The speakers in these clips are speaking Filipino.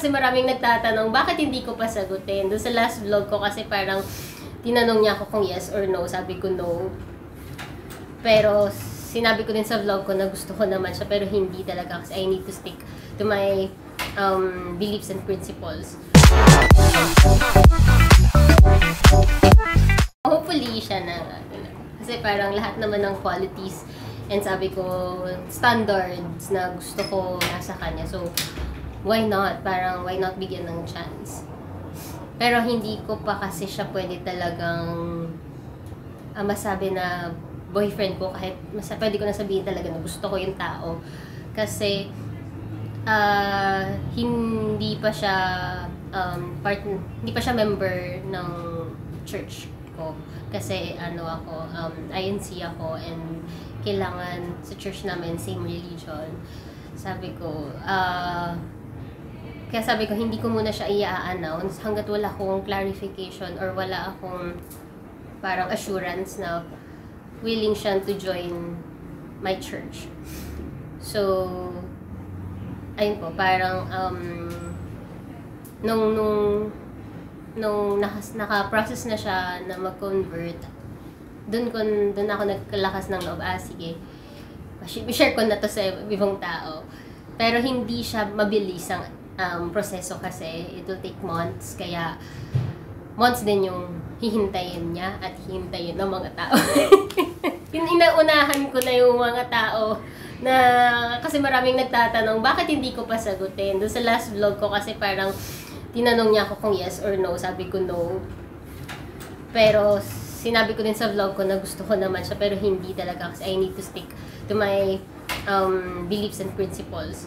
kasi maraming nagtatanong, bakit hindi ko pa sagutin? Doon sa last vlog ko kasi parang tinanong niya ako kung yes or no. Sabi ko no. Pero sinabi ko din sa vlog ko na gusto ko naman siya pero hindi talaga kasi I need to stick to my beliefs and principles. Hopefully siya na. Kasi parang lahat naman ng qualities and sabi ko, standards na gusto ko nasa kanya. So, why not? Parang, why not bigyan ng chance? Pero hindi ko pa kasi siya pwede talagang masabi na boyfriend ko kahit pwede ko na sabihin talaga na gusto ko yung tao. Kasi, hindi pa siya hindi pa siya member ng church ko. Kasi INC ako and kailangan sa church namin same religion. Sabi ko, kaya sabi ko, hindi ko muna siya i-announce hanggat wala akong clarification or wala akong parang assurance na willing siya to join my church. So, ayun po, parang nung naka-process na siya na mag-convert, doon ako nagkalakas ng loob, sige, share ko na to sa ibang tao. Pero hindi siya mabilis ang proseso kasi it will take months, kaya months din yung hihintayin niya at hihintayin ng mga tao. Inaunahan ko na yung mga tao na kasi maraming nagtatanong, bakit hindi ko pa sagutin? Doon sa last vlog ko kasi parang tinanong niya ako kung yes or no. Sabi ko no. Pero sinabi ko din sa vlog ko na gusto ko naman siya pero hindi talaga kasi I need to stick to my beliefs and principles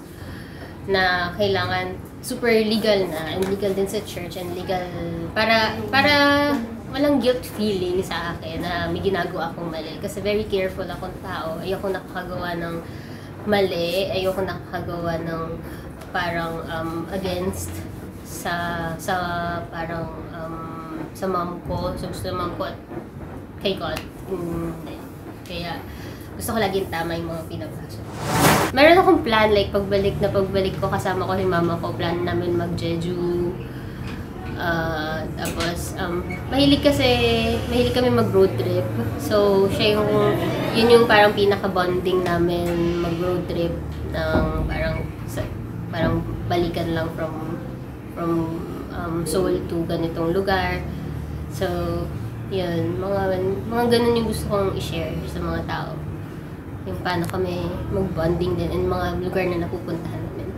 na kailangan super legal na and legal din sa church and legal para walang guilt feeling sa akin na may ginagawa akong mali kasi very careful akong tao. Ayoko nakakagawa ng mali, ayoko nakakagawa ng parang against sa parang sa mom ko, so gusto ng mom ko kay God. Kaya gusto ko laging tama yung mga pinabasa. Meron akong plan, like pagbalik ko kasama ko si mama ko, plan namin mag-Jeju. Tapos mahilig kami mag-road trip. So yun yung parang pinaka-bonding namin, mag-road trip ng parang balikan lang from Seoul to ganitong lugar. So yun, mga ganun yung gusto kong i-share sa mga tao. Yung paano kami mag-bonding din and mga lugar na napupuntahan namin.